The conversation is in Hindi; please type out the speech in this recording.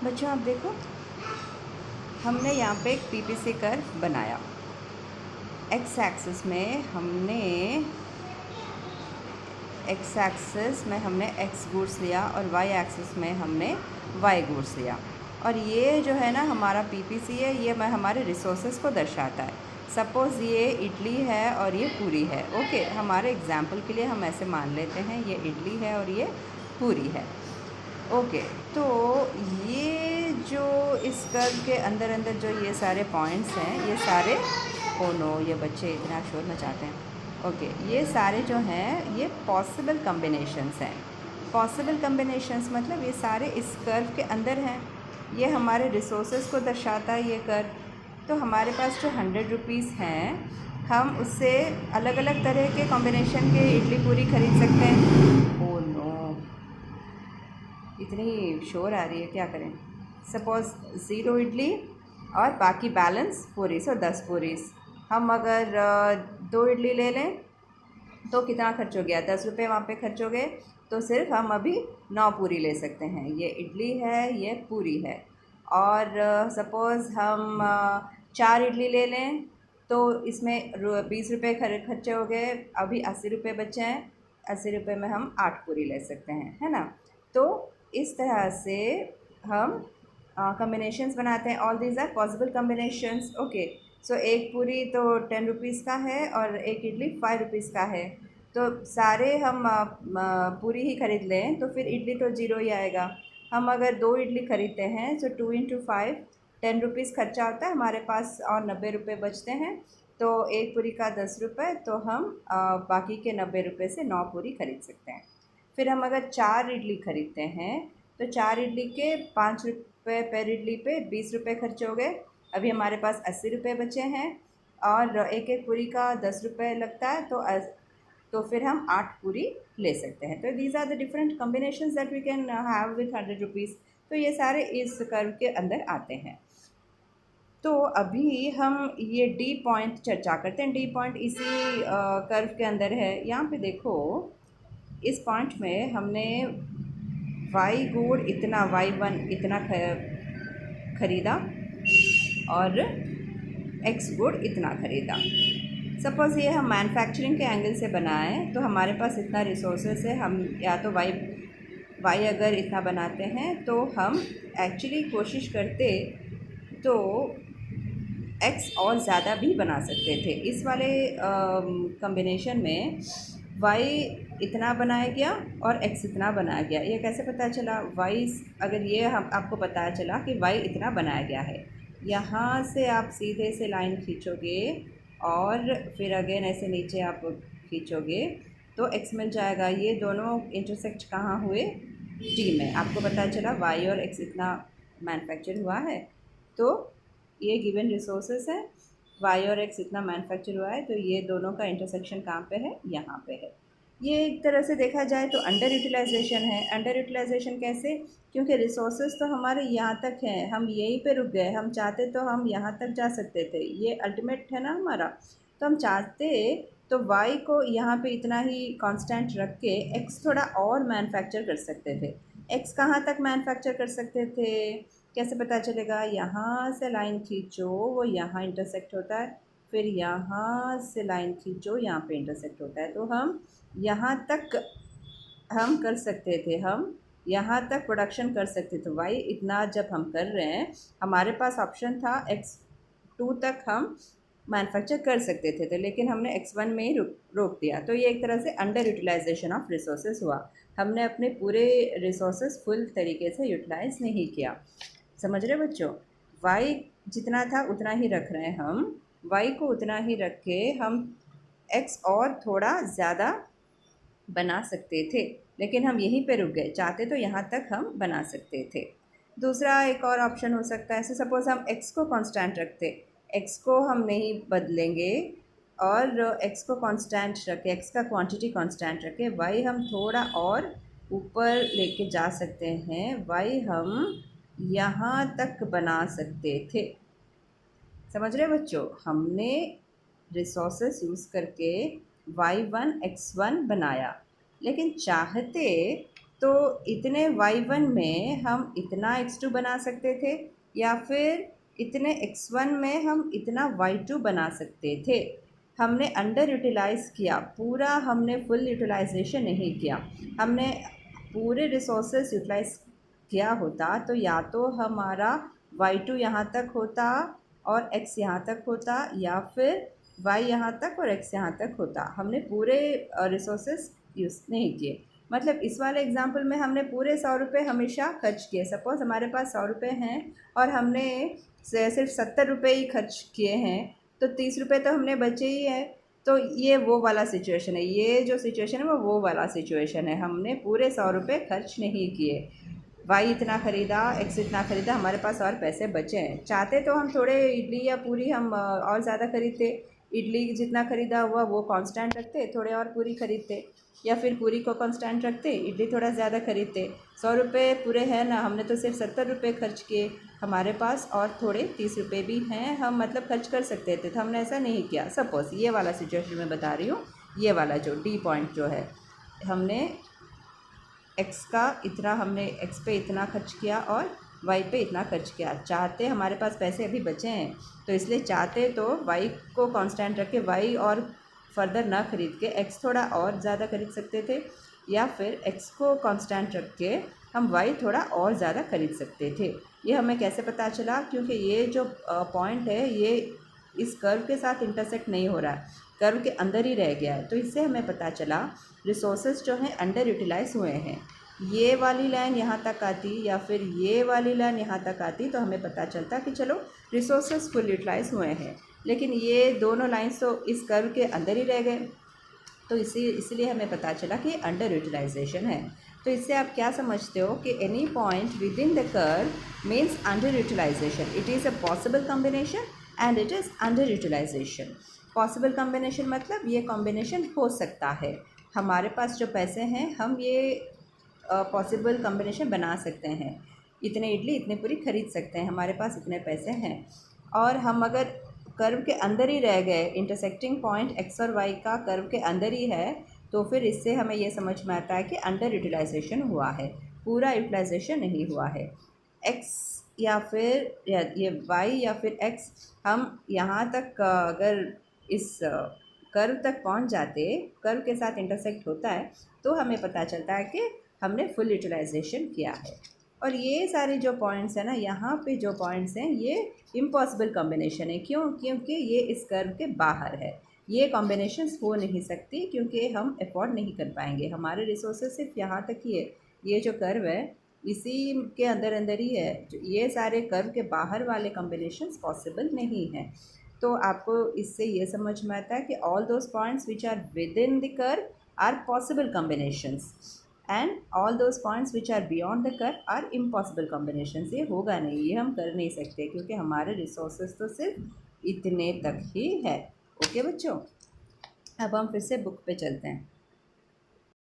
बच्चों आप देखो, हमने यहाँ पे एक पीपीसी कर्व बनाया। एक्स एक्सिस में हमने एक्स गुड्स लिया और वाई एक्सिस में हमने वाई गुड्स लिया। और ये जो है ना हमारा पीपीसी है, ये हमारे रिसोर्सेज को दर्शाता है। सपोज़ ये इडली है और ये पूरी है। ओके, हमारे एग्जाम्पल के लिए हम ऐसे मान लेते हैं ये इडली है और ये पूरी है। ओके, तो ये जो इस कर्व के अंदर अंदर जो ये सारे पॉइंट्स हैं, ये सारे, ओ नो ये बच्चे इतना शोर मचाते हैं। ओके, ये सारे जो हैं ये पॉसिबल कम्बिनेशंस हैं। पॉसिबल कम्बिनेशंस मतलब ये सारे इस कर्व के अंदर हैं। ये हमारे रिसोर्सेज को दर्शाता है ये कर्व। तो हमारे पास जो 100 रुपीज़ हैं, हम उससे अलग अलग तरह के कॉम्बिनेशन के इडली पूरी खरीद सकते हैं। ओ नो, इतनी शोर आ रही है, क्या करें। सपोज़ 0 इडली और बाकी बैलेंस पूरीस और 10 पूरीस। हम अगर 2 इडली ले लें तो कितना खर्च हो गया, 10 रुपये वहाँ पे खर्च हो गए। तो सिर्फ हम अभी 9 पूरी ले सकते हैं। ये इडली है, ये पूरी है। और सपोज़ हम 4 इडली ले लें तो इसमें 20 रुपये खर्चे हो गए, अभी 80 रुपये बचे हैं। 80 रुपये में हम 8 पूरी ले सकते हैं, है ना। तो इस तरह से हम कम्बिनेशंस बनाते हैं। All these are possible combinations. Okay, so एक पूरी तो 10 रुपीज़ का है और एक इडली 5 रुपीज़ का है। तो सारे हम पूरी ही ख़रीद लें तो फिर इडली तो 0 ही आएगा। हम अगर 2 इडली ख़रीदते हैं तो 2 इंटू 5 10 रुपीज़ खर्चा होता है हमारे पास और 90 रुपये बचते हैं। तो एक पूरी का 10 रुपये, तो हम बाकी के 90 रुपये से 9 पूरी ख़रीद सकते हैं। फिर हम अगर 4 इडली ख़रीदते हैं तो 4 इडली के 5 रुपये पर इडली पे 20 रुपये खर्च हो गए। अभी हमारे पास 80 रुपये बचे हैं और एक एक पूरी का 10 रुपये लगता है। तो फिर हम 8 पूरी ले सकते हैं। तो these are the different combinations that we can have with 100 rupees. तो ये सारे इस कर्व के अंदर आते हैं। तो अभी हम ये डी पॉइंट चर्चा करते हैं। डी पॉइंट इसी कर्व के अंदर है। यहाँ पे देखो, इस पॉइंट में हमने वाई गुड़ इतना, Y1 इतना ख़रीदा और एक्स गुड़ इतना ख़रीदा। सपोज़ ये हम मैन्युफैक्चरिंग के एंगल से बनाएं तो हमारे पास इतना रिसोर्सेज है। हम या तो वाई अगर इतना बनाते हैं तो हम एक्चुअली कोशिश करते तो एक्स और ज़्यादा भी बना सकते थे। इस वाले कम्बिनेशन में वाई इतना बनाया गया और एक्स इतना बनाया गया। ये कैसे पता चला? वाई, अगर ये हम आपको पता चला कि वाई इतना बनाया गया है, यहाँ से आप सीधे से लाइन खींचोगे और फिर अगेन ऐसे नीचे आप खींचोगे तो एक्स मिल जाएगा। ये दोनों इंटरसेक्ट कहाँ हुए? डी में। आपको पता चला वाई और एक्स इतना मैन्युफैक्चर हुआ है। तो ये गिवन रिसोर्सेस है, वाई और एक्स इतना मैन्युफैक्चर हुआ है, तो ये दोनों का इंटरसेक्शन कहाँ पे है? यहाँ पे है। ये एक तरह से देखा जाए तो अंडर यूटिलाइजेशन है। अंडर यूटिलाइजेशन कैसे? क्योंकि रिसोर्सेज तो हमारे यहाँ तक हैं, हम यहीं पे रुक गए। हम चाहते तो हम यहाँ तक जा सकते थे, ये अल्टीमेट है ना हमारा। तो हम चाहते तो वाई को यहाँ पे इतना ही कांस्टेंट रख के एक्स थोड़ा और मैन्युफैक्चर कर सकते थे। एक्स कहाँ तक मैन्युफैक्चर कर सकते थे? कैसे पता चलेगा? यहाँ से लाइन खींचो, वो यहाँ इंटरसेक्ट होता है, फिर यहाँ से लाइन खींचो, यहाँ पे इंटरसेक्ट होता है। तो हम यहाँ तक हम कर सकते थे, हम यहाँ तक प्रोडक्शन कर सकते थे। वाई इतना जब हम कर रहे हैं, हमारे पास ऑप्शन था x2 तक हम मैन्युफैक्चर कर सकते थे, तो लेकिन हमने x1 में ही रोक दिया। तो ये एक तरह से अंडर यूटिलाइजेशन ऑफ रिसोर्सेज हुआ। हमने अपने पूरे रिसोर्सेज फुल तरीके से यूटिलाइज नहीं किया। समझ रहे बच्चों? y जितना था उतना ही रख रहे हैं हम। y को उतना ही रख के हम x और थोड़ा ज़्यादा बना सकते थे, लेकिन हम यहीं पे रुक गए। चाहते तो यहाँ तक हम बना सकते थे। दूसरा एक और ऑप्शन हो सकता है, सपोज़ हम x को कांस्टेंट रखते, x को हम नहीं बदलेंगे और x को कांस्टेंट रखें, x का क्वांटिटी कांस्टेंट रखें, y हम थोड़ा और ऊपर लेके जा सकते हैं, y हम यहाँ तक बना सकते थे। समझ रहे बच्चों? हमने रिसोर्सेस यूज़ करके y1 x1 बनाया, लेकिन चाहते तो इतने y1 में हम इतना x2 बना सकते थे, या फिर इतने x1 में हम इतना y2 बना सकते थे। हमने अंडर यूटिलाइज़ किया, पूरा हमने फुल यूटिलाइजेशन नहीं किया। हमने पूरे रिसोर्सेज यूटिलाइज किया होता तो या तो हमारा y2 यहाँ तक होता और x यहाँ तक होता, या फिर y यहाँ तक और x यहाँ तक होता। हमने पूरे रिसोर्सेज यूज़ नहीं किए। मतलब इस वाले एग्जाम्पल में हमने पूरे 100 रुपये हमेशा खर्च किए। सपोज़ हमारे पास 100 रुपये हैं और हमने सिर्फ 70 रुपये ही खर्च किए हैं, तो 30 रुपये तो हमने बचे ही है। तो ये वो वाला सिचुएशन है, ये जो सिचुएशन है वो वाला सिचुएशन है। हमने पूरे 100 रुपये खर्च नहीं किए, वाई इतना ख़रीदा, एक्स इतना ख़रीदा, हमारे पास और पैसे बचे हैं। चाहते तो हम थोड़े इडली या पूरी हम और ज़्यादा ख़रीदते, इडली जितना ख़रीदा हुआ वो कांस्टेंट रखते, थोड़े और पूरी ख़रीदते, या फिर पूरी को कांस्टेंट रखते, इडली थोड़ा ज़्यादा ख़रीदते। 100 रुपये पूरे हैं ना, हमने तो सिर्फ 70 रुपये खर्च किए, हमारे पास और थोड़े 30 रुपये भी हैं, हम मतलब खर्च कर सकते थे, तो हमने ऐसा नहीं किया। सपोज़ ये वाला सिचुएशन मैं बता रही हूँ, ये वाला जो डी पॉइंट जो है, हमने एक्स का इतना, हमने एक्स पे इतना खर्च किया और वाई पे इतना खर्च किया। चाहते हमारे पास पैसे अभी बचे हैं, तो इसलिए चाहते तो वाई को कांस्टेंट रख के वाई और फर्दर ना ख़रीद के एक्स थोड़ा और ज़्यादा खरीद सकते थे, या फिर एक्स को कांस्टेंट रख के हम वाई थोड़ा और ज़्यादा खरीद सकते थे। ये हमें कैसे पता चला? क्योंकि ये जो पॉइंट है ये इस कर्व के साथ इंटरसेक्ट नहीं हो रहा है, कर्व के अंदर ही रह गया है। तो इससे हमें पता चला रिसोर्सेज जो हैं अंडर यूटिलाइज हुए हैं। ये वाली लाइन यहाँ तक आती या फिर ये वाली लाइन यहाँ तक आती तो हमें पता चलता कि चलो रिसोर्सेज फुल यूटिलाइज हुए हैं, लेकिन ये दोनों लाइन्स तो इस कर्व के अंदर ही रह गए, तो इसलिए हमें पता चला कि अंडर यूटिलाइजेशन है। तो इससे आप क्या समझते हो कि any point within the curve means under utilization, it is a possible combination and it is under utilization. Possible combination मतलब ये कॉम्बिनेशन हो सकता है, हमारे पास जो पैसे हैं हम ये पॉसिबल कॉम्बिनेशन बना सकते हैं, इतने इडली इतने पूरी ख़रीद सकते हैं, हमारे पास इतने पैसे हैं। और हम अगर कर्व के अंदर ही रह गए, इंटरसेक्टिंग पॉइंट एक्स और वाई का कर्व के अंदर ही है, तो फिर इससे हमें ये समझ में आता है कि अंडर यूटिलाइजेशन हुआ है, पूरा यूटिलाइजेशन नहीं हुआ है। एक्स या फिर ये वाई या फिर एक्स, हम यहाँ तक अगर इस कर्व तक पहुँच जाते, कर्व के साथ इंटरसेक्ट होता है, तो हमें पता चलता है कि हमने फुल यूटिलाइजेशन किया है। और ये सारे जो पॉइंट्स हैं ना, यहाँ पे जो पॉइंट्स हैं ये इम्पॉसिबल कॉम्बिनेशन है। क्यों? क्योंकि ये इस कर्व के बाहर है, ये कॉम्बिनेशंस हो नहीं सकती, क्योंकि हम अफोर्ड नहीं कर पाएंगे, हमारे रिसोर्सेज सिर्फ यहाँ तक ही है। ये जो कर्व है इसी के अंदर अंदर ही है, ये सारे कर्व के बाहर वाले कॉम्बिनेशंस पॉसिबल नहीं हैं। तो आपको इससे ये समझ में आता है कि all those points which are within the curve are possible combinations and all those points which are beyond the curve are impossible combinations. ये होगा नहीं, ये हम कर नहीं सकते, क्योंकि हमारे रिसोर्सेज तो सिर्फ इतने तक ही है। ओके बच्चों, अब हम फिर से बुक पे चलते हैं।